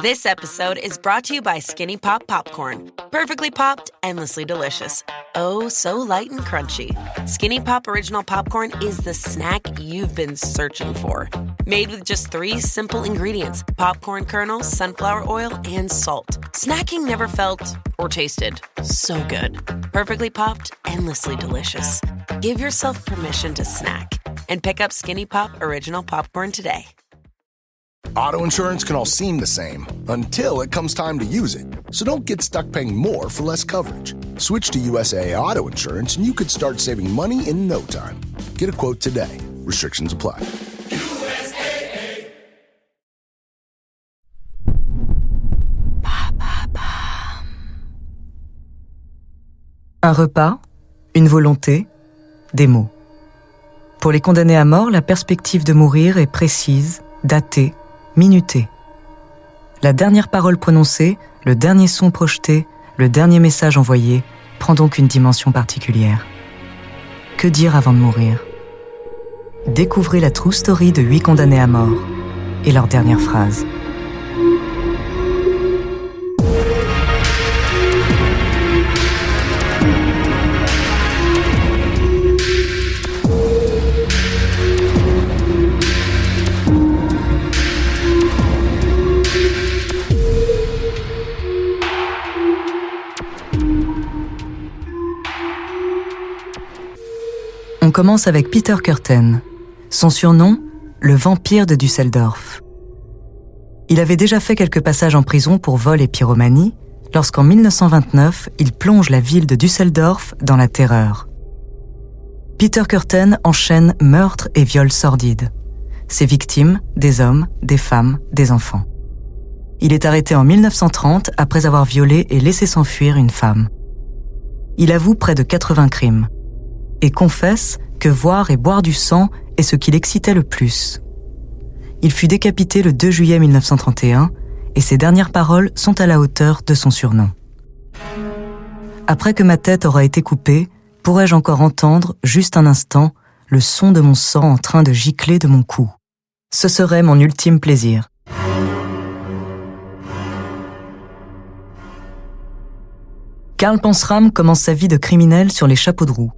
This episode is brought to you by Skinny Pop Popcorn. Perfectly popped, endlessly delicious. Oh, so light and crunchy. Skinny Pop Original Popcorn is the snack you've been searching for. Made with just 3 simple ingredients: popcorn kernels, sunflower oil, and salt. Snacking never felt or tasted so good. Perfectly popped, endlessly delicious. Give yourself permission to snack and pick up Skinny Pop Original Popcorn today. Auto insurance can all seem the same until it comes time to use it. So don't get stuck paying more for less coverage. Switch to USAA Auto Insurance and you could start saving money in no time. Get a quote today. Restrictions apply. USAA. Un repas, une volonté, des mots. Pour les condamnés à mort, la perspective de mourir est précise, datée, minutée. La dernière parole prononcée, le dernier son projeté, le dernier message envoyé prend donc une dimension particulière. Que dire avant de mourir ? Découvrez la true story de 8 condamnés à mort et leur dernière phrase. On commence avec Peter Kürten. Son surnom, le vampire de Düsseldorf. Il avait déjà fait quelques passages en prison pour vol et pyromanie, lorsqu'en 1929, il plonge la ville de Düsseldorf dans la terreur. Peter Kürten enchaîne meurtres et viols sordides. Ses victimes, des hommes, des femmes, des enfants. Il est arrêté en 1930 après avoir violé et laissé s'enfuir une femme. Il avoue près de 80 crimes et confesse que voir et boire du sang est ce qui l'excitait le plus. Il fut décapité le 2 juillet 1931 et ses dernières paroles sont à la hauteur de son surnom. Après que ma tête aura été coupée, pourrais-je encore entendre, juste un instant, le son de mon sang en train de gicler de mon cou. Ce serait mon ultime plaisir. Karl Pansram commence sa vie de criminel sur les chapeaux de roue.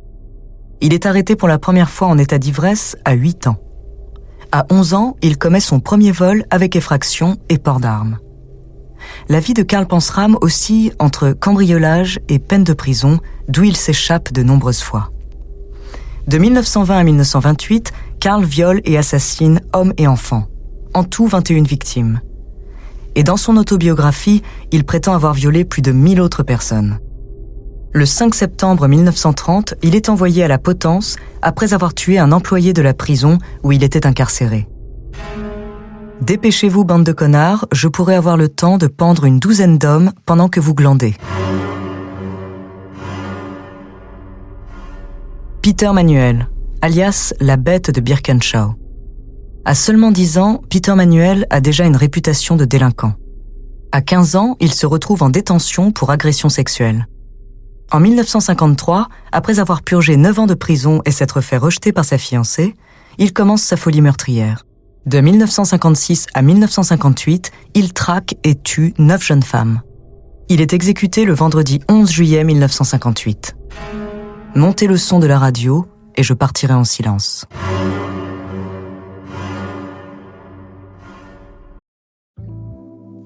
Il est arrêté pour la première fois en état d'ivresse à 8 ans. À 11 ans, il commet son premier vol avec effraction et port d'armes. La vie de Karl Pansram oscille entre cambriolage et peine de prison, d'où il s'échappe de nombreuses fois. De 1920 à 1928, Karl viole et assassine hommes et enfants, en tout 21 victimes. Et dans son autobiographie, il prétend avoir violé plus de 1000 autres personnes. Le 5 septembre 1930, il est envoyé à la Potence après avoir tué un employé de la prison où il était incarcéré. « Dépêchez-vous, bande de connards, je pourrais avoir le temps de pendre une 12aine d'hommes pendant que vous glandez. » Peter Manuel, alias la bête de Birkenschau. À seulement 10 ans, Peter Manuel a déjà une réputation de délinquant. À 15 ans, il se retrouve en détention pour agression sexuelle. En 1953, après avoir purgé 9 ans de prison et s'être fait rejeter par sa fiancée, il commence sa folie meurtrière. De 1956 à 1958, il traque et tue 9 jeunes femmes. Il est exécuté le vendredi 11 juillet 1958. Montez le son de la radio et je partirai en silence.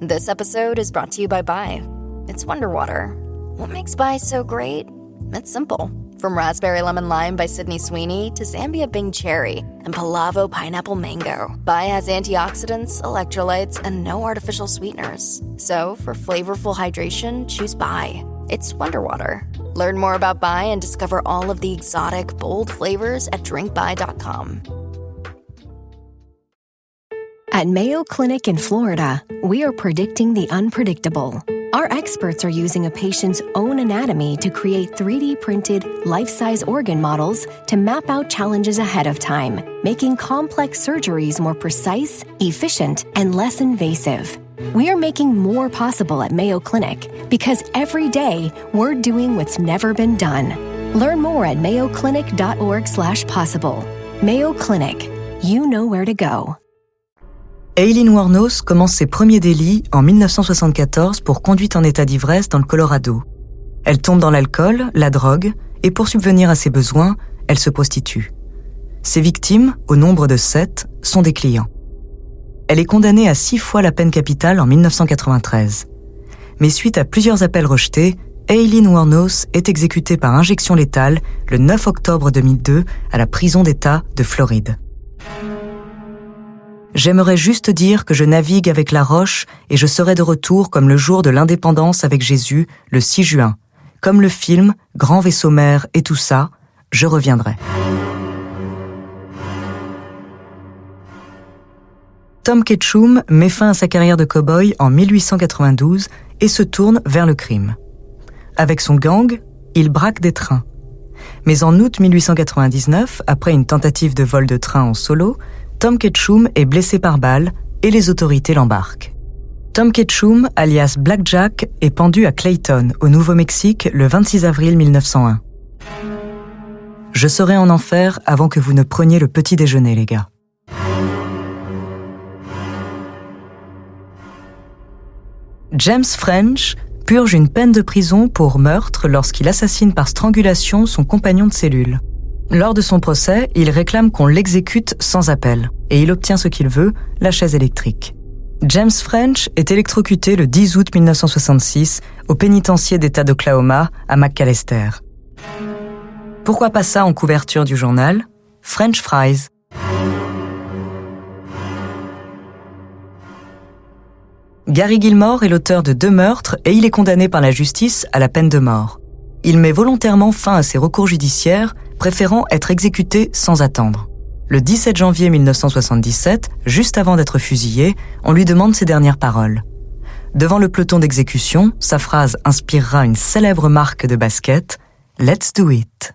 This episode is brought to you by Bai. It's Wonder Water. What makes Bai so great? It's simple. From Raspberry Lemon Lime by Sydney Sweeney to Zambia Bing Cherry and Palavo Pineapple Mango, Bai has antioxidants, electrolytes, and no artificial sweeteners. So, for flavorful hydration, choose Bai. It's Wonder Water. Learn more about Bai and discover all of the exotic, bold flavors at drinkbai.com. At Mayo Clinic in Florida, we are predicting the unpredictable. Our experts are using a patient's own anatomy to create 3D printed, life-size organ models to map out challenges ahead of time, making complex surgeries more precise, efficient, and less invasive. We are making more possible at Mayo Clinic because every day we're doing what's never been done. Learn more at mayoclinic.org/possible. Mayo Clinic. You know where to go. Aileen Wuornos commence ses premiers délits en 1974 pour conduite en état d'ivresse dans le Colorado. Elle tombe dans l'alcool, la drogue, et pour subvenir à ses besoins, elle se prostitue. Ses victimes, au nombre de 7, sont des clients. Elle est condamnée à 6 fois la peine capitale en 1993. Mais suite à plusieurs appels rejetés, Aileen Wuornos est exécutée par injection létale le 9 octobre 2002 à la prison d'État de Floride. J'aimerais juste dire que je navigue avec la roche et je serai de retour comme le jour de l'indépendance avec Jésus, le 6 juin. Comme le film, Grand vaisseau mère et tout ça, je reviendrai. Tom Ketchum met fin à sa carrière de cow-boy en 1892 et se tourne vers le crime. Avec son gang, il braque des trains. Mais en août 1899, après une tentative de vol de train en solo, Tom Ketchum est blessé par balle et les autorités l'embarquent. Tom Ketchum, alias Black Jack, est pendu à Clayton, au Nouveau-Mexique, le 26 avril 1901. Je serai en enfer avant que vous ne preniez le petit déjeuner, les gars. James French purge une peine de prison pour meurtre lorsqu'il assassine par strangulation son compagnon de cellule. Lors de son procès, il réclame qu'on l'exécute sans appel, et il obtient ce qu'il veut, la chaise électrique. James French est électrocuté le 10 août 1966 au pénitencier d'État d'Oklahoma à McAlester. Pourquoi pas ça en couverture du journal ? French fries. Gary Gilmore est l'auteur de 2 meurtres et il est condamné par la justice à la peine de mort. Il met volontairement fin à ses recours judiciaires, préférant être exécuté sans attendre. Le 17 janvier 1977, juste avant d'être fusillé, on lui demande ses dernières paroles. Devant le peloton d'exécution, sa phrase inspirera une célèbre marque de basket « Let's do it ».